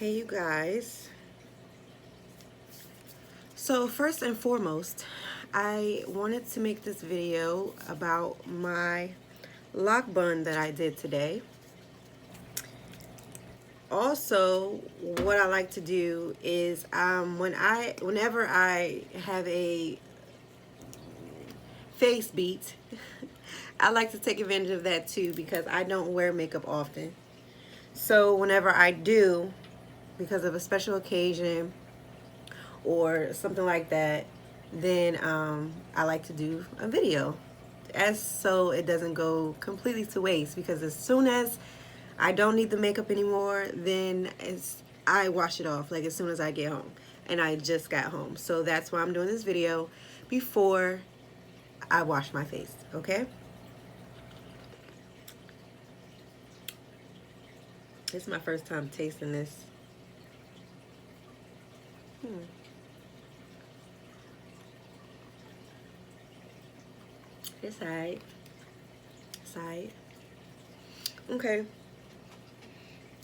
Hey you guys. So first and foremost, I wanted to make this video about my lock bun that I did today. Also, what I like to do is whenever I have a face beat, I like to take advantage of that too because I don't wear makeup often. So whenever I do, because of a special occasion or something like that, then I like to do a video so it doesn't go completely to waste, because as soon as I don't need the makeup anymore, then I wash it off like as soon as I get home, and I just got home. So that's why I'm doing this video before I wash my face, okay? This is my first time tasting this. It's alright. It's alright. Okay.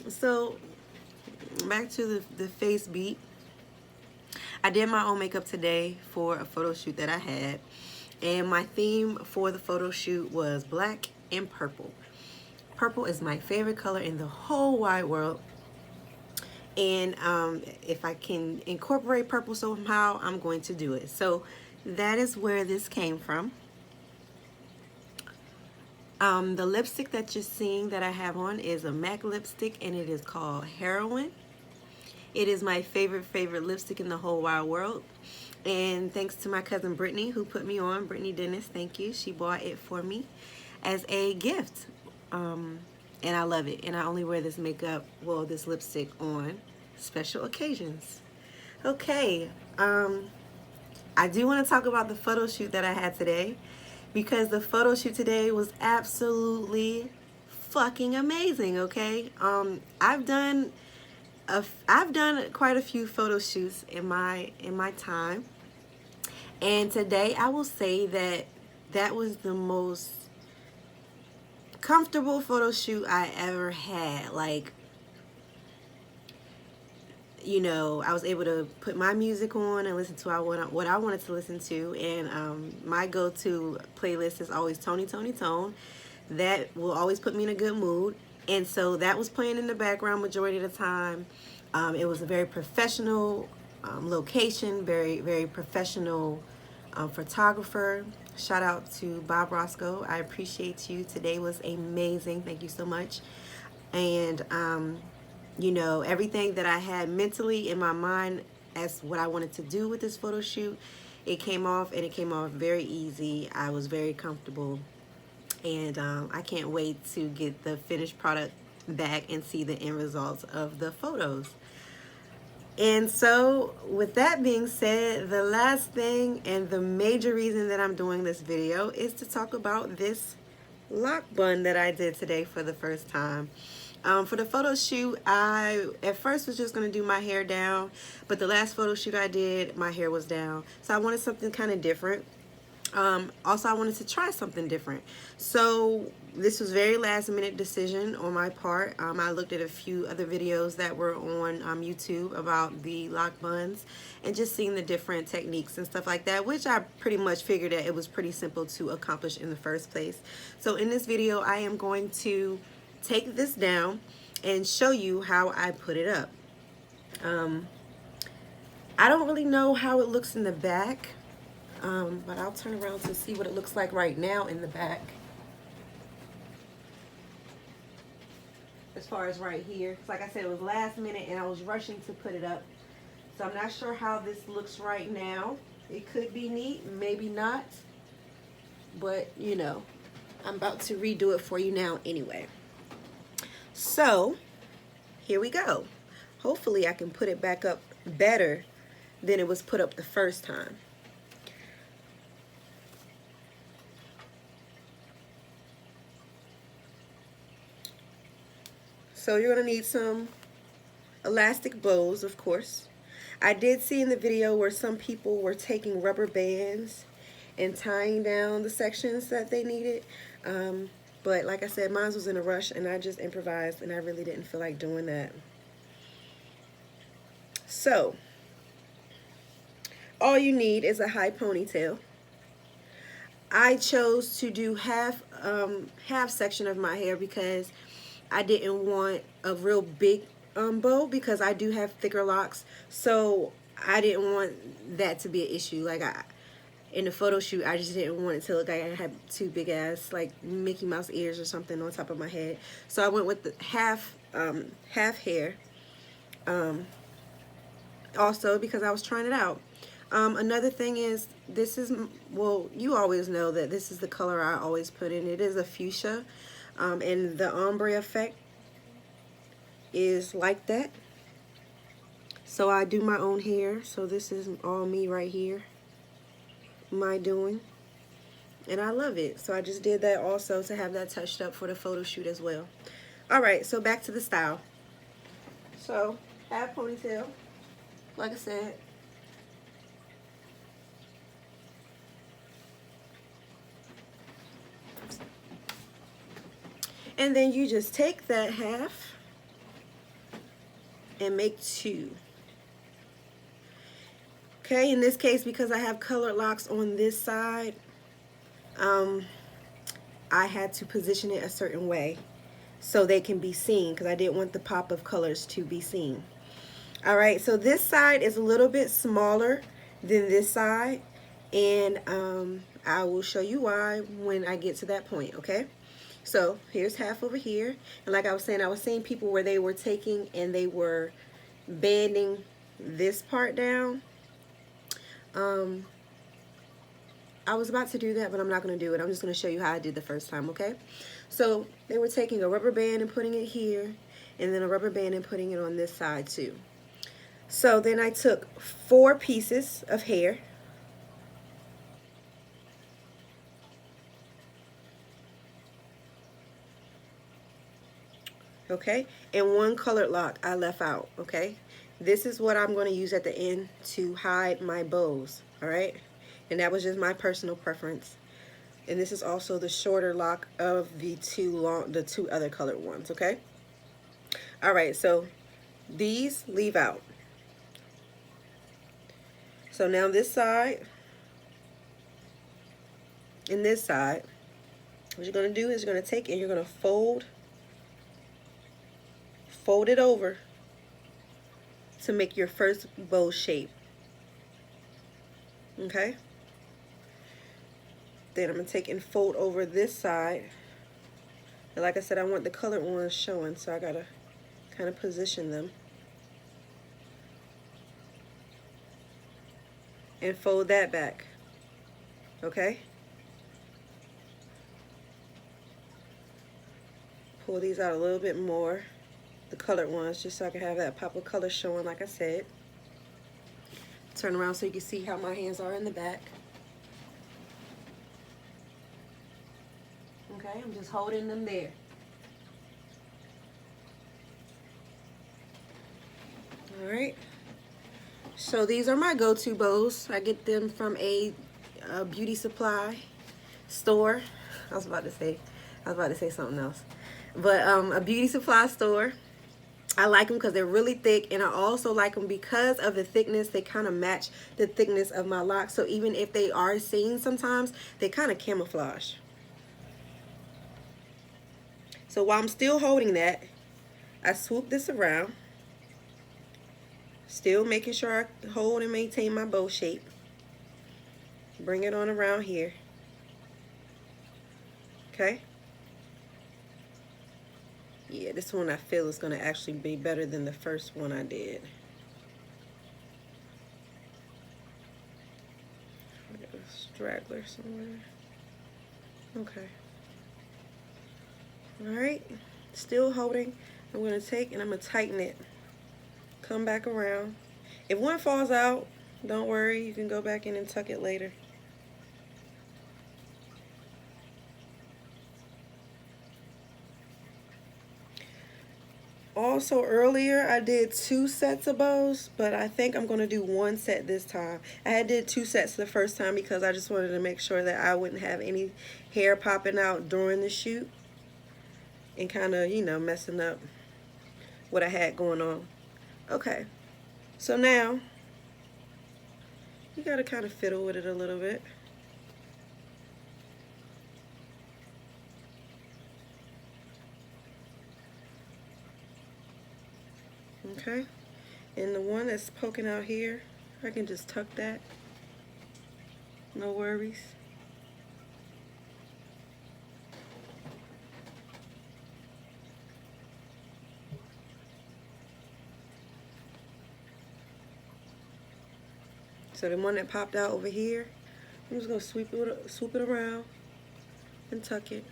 So back to the face beat. I did my own makeup today for a photo shoot that I had, and my theme for the photo shoot was black and purple. Purple is my favorite color in the whole wide world, and if I can incorporate purple somehow, I'm going to do it. So that is where this came from. The lipstick that you're seeing that I have on is a MAC lipstick, and it is called Heroin. It is my favorite lipstick in the whole wide world. And thanks to my cousin Brittany, who put me on, Brittany Dennis, thank you. She bought it for me as a gift. And I love it. And I only wear this makeup, well, this lipstick on special occasions. Okay, I do want to talk about the photo shoot that I had today, because the photo shoot today was absolutely fucking amazing, okay? I've done quite a few photo shoots in my time, and today I will say that was the most comfortable photo shoot I ever had. Like, you know, I was able to put my music on and listen to what I wanted to listen to, and my go-to playlist is always Tony Tone. That will always put me in a good mood, and so that was playing in the background majority of the time. It was a very professional location, very professional photographer. Shout out to Bob Roscoe. I appreciate you. Today was amazing. Thank you so much. And you know, everything that I had mentally in my mind as what I wanted to do with this photo shoot, it came off, and it came off very easy. I was very comfortable, and I can't wait to get the finished product back and see the end results of the photos. And so with that being said, the last thing and the major reason that I'm doing this video is to talk about this lock bun that I did today for the first time. For the photo shoot, I at first was just going to do my hair down, but the last photo shoot I did, my hair was down. So I wanted something kind of different. Also, I wanted to try something different. So this was very last minute decision on my part. I looked at a few other videos that were on YouTube about the lock buns, and just seeing the different techniques and stuff like that, which I pretty much figured that it was pretty simple to accomplish in the first place. So in this video, I am going to take this down and show you how I put it up. I don't really know how it looks in the back. But I'll turn around to see what it looks like right now in the back. As far as right here, like I said, it was last minute and I was rushing to put it up. So I'm not sure how this looks right now. It could be neat, maybe not. But, you know, I'm about to redo it for you now anyway. So, here we go. Hopefully I can put it back up better than it was put up the first time. So you're going to need some elastic bows, of course. I did see in the video where some people were taking rubber bands and tying down the sections that they needed. But like I said, mine was in a rush and I just improvised, and I really didn't feel like doing that. So all you need is a high ponytail. I chose to do half section of my hair because I didn't want a real big bow, because I do have thicker locks, so I didn't want that to be an issue. Like, in the photo shoot, I just didn't want it to look like I had two big ass like Mickey Mouse ears or something on top of my head. So I went with the half hair. Also because I was trying it out. Another thing is, this is, well, you always know that this is the color I always put in. It is a fuchsia, and the ombre effect is like that. So I do my own hair. So this is all me right here, my doing, and I love it. So I just did that also to have that touched up for the photo shoot as well. All right, so back to the style. So half ponytail, like I said. And then you just take that half and make two. Okay, in this case, because I have colored locks on this side, I had to position it a certain way so they can be seen, because I didn't want the pop of colors to be seen. All right, so this side is a little bit smaller than this side, and I will show you why when I get to that point, okay? So here's half over here, and like I was saying, I was seeing people where they were taking and they were banding this part down. I was about to do that, but I'm not going to do it. I'm just going to show you how I did the first time, okay? So they were taking a rubber band and putting it here, and then a rubber band and putting it on this side too. So then I took 4 pieces of hair. Okay, and 1 colored lock I left out, okay? This is what I'm going to use at the end to hide my bows, all right? And that was just my personal preference. And this is also the shorter lock of the two other colored ones, okay? All right, so these leave out. So now this side and this side, what you're going to do is you're going to take and you're going to fold it over to make your first bow shape. Okay? Then I'm going to take and fold over this side. And like I said, I want the colored ones showing, so I got to kind of position them. And fold that back. Okay? Pull these out a little bit more, the colored ones, just so I can have that pop of color showing, like I said. Turn around so you can see how my hands are in the back. Okay, I'm just holding them there. All right. So these are my go-to bows. I get them from a beauty supply store. I was about to say something else. But a beauty supply store. I like them because they're really thick, and I also like them because of the thickness. They kind of match the thickness of my locks. So even if they are seen sometimes, they kind of camouflage. So while I'm still holding that, I swoop this around, still making sure I hold and maintain my bow shape. Bring it on around here. Okay? Yeah, this one I feel is going to actually be better than the first one I did. I got a straggler somewhere. Okay. Alright, still holding. I'm going to take and I'm going to tighten it. Come back around. If one falls out, don't worry, you can go back in and tuck it later. Also earlier I did 2 sets of bows, but I think I'm going to do 1 set this time. I had did 2 sets the first time because I just wanted to make sure that I wouldn't have any hair popping out during the shoot and kind of, you know, messing up what I had going on. Okay. So now you gotta kind of fiddle with it a little bit. Okay, and the one that's poking out here, I can just tuck that, no worries. So the one that popped out over here, I'm just gonna swoop it around and tuck it.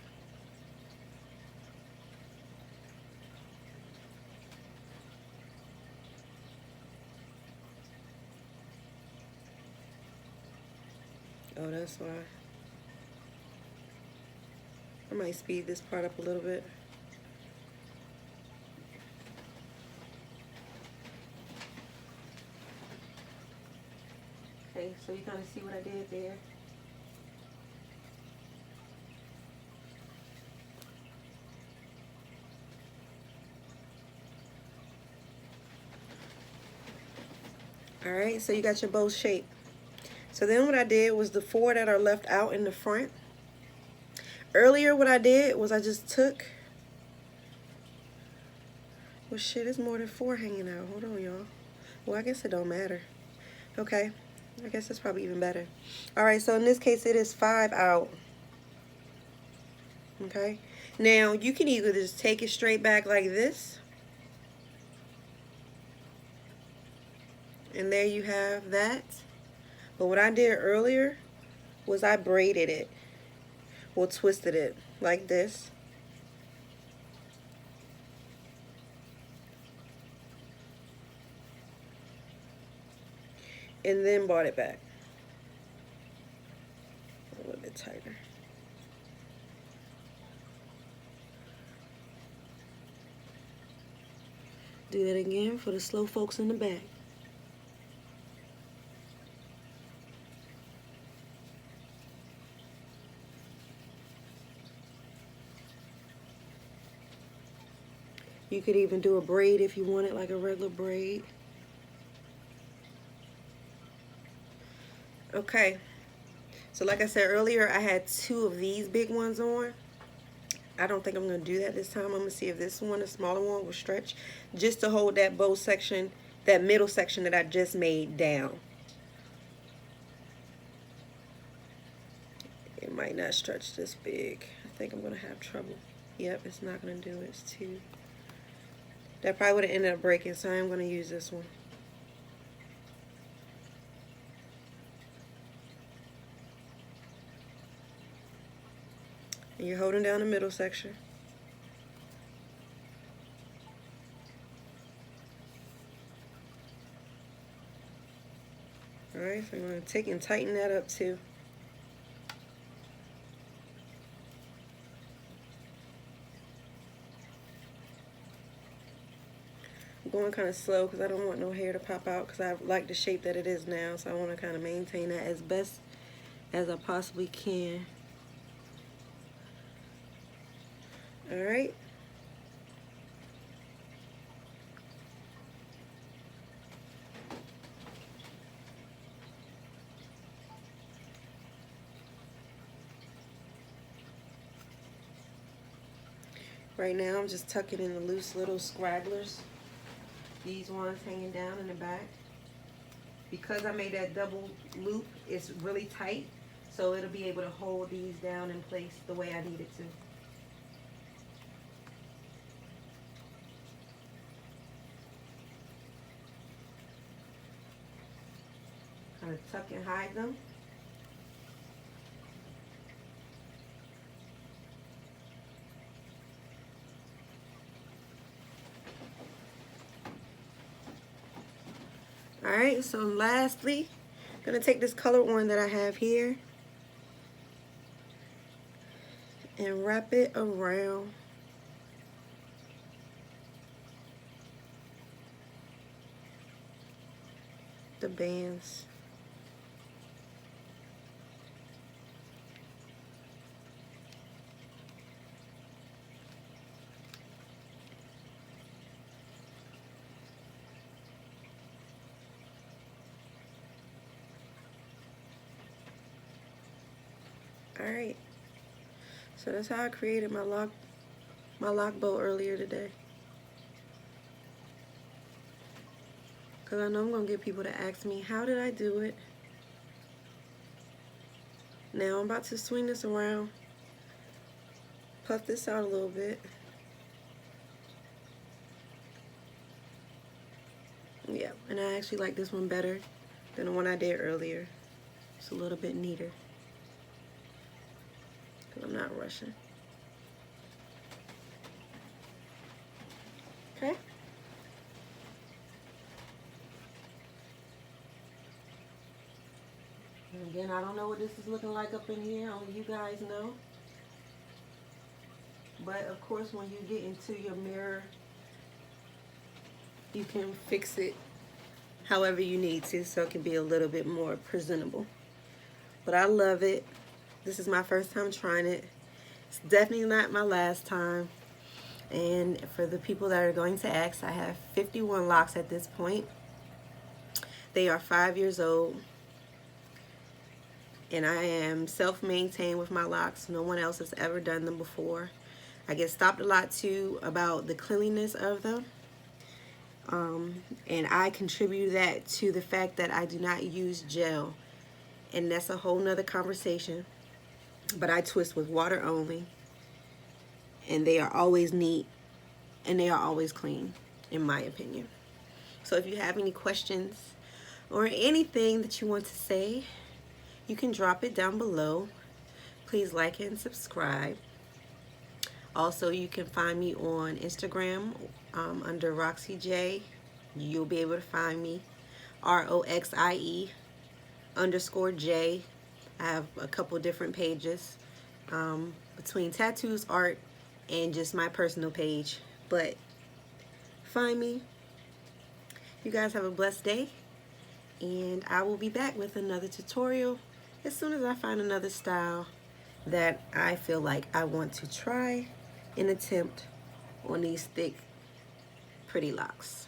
Oh, that's why. I might speed this part up a little bit. Okay, so you kind of see what I did there. Alright, so you got your bow shape. So then what I did was the 4 that are left out in the front. Earlier what I did was I just took, well shit, it's more than 4 hanging out. Hold on, y'all. Well, I guess it don't matter. Okay, I guess it's probably even better. Alright, so in this case it is 5 out. Okay, now you can either just take it straight back like this, and there you have that. But what I did earlier was I braided it, or twisted it like this. And then brought it back a little bit tighter. Do that again for the slow folks in the back. You could even do a braid if you want it like a regular braid. Okay, so like I said earlier, I had 2 of these big ones on. I don't think I'm going to do that this time. I'm going to see if this one, the smaller one, will stretch just to hold that bow section, that middle section that I just made down. It might not stretch this big. I think I'm going to have trouble. Yep, it's not going to do it. It's too... That probably would have ended up breaking, so I'm going to use this one. And you're holding down the middle section. Alright, so I'm going to take and tighten that up too. I'm going kind of slow because I don't want no hair to pop out, because I like the shape that it is now, so I want to kind of maintain that as best as I possibly can. Alright. Right now I'm just tucking in the loose little scragglers. These ones hanging down in the back. Because I made that double loop, it's really tight, so it'll be able to hold these down in place the way I need it to. Kind of tuck and hide them. Alright, so lastly, I'm going to take this color one that I have here and wrap it around the bands. Alright, so that's how I created my lock bow earlier today. Because I know I'm going to get people to ask me, how did I do it? Now I'm about to swing this around, puff this out a little bit. Yeah, and I actually like this one better than the one I did earlier. It's a little bit neater. I'm not rushing. Okay. And again, I don't know what this is looking like up in here. Only you guys know. But of course, when you get into your mirror, you can fix it however you need to, so it can be a little bit more presentable. But I love it. This is my first time trying it. It's definitely not my last time. And for the people that are going to ask, I have 51 locks at this point. They are 5 years old. And I am self-maintained with my locks. No one else has ever done them before. I get stopped a lot too about the cleanliness of them. And I contribute that to the fact that I do not use gel. And that's a whole nother conversation. But I twist with water only. And they are always neat. And they are always clean, in my opinion. So if you have any questions or anything that you want to say, you can drop it down below. Please like and subscribe. Also, you can find me on Instagram under Roxie J. You'll be able to find me. ROXIE_J. I have a couple different pages between tattoos, art, and just my personal page. But find me. You guys have a blessed day. And I will be back with another tutorial as soon as I find another style that I feel like I want to try and attempt on these thick, pretty locks.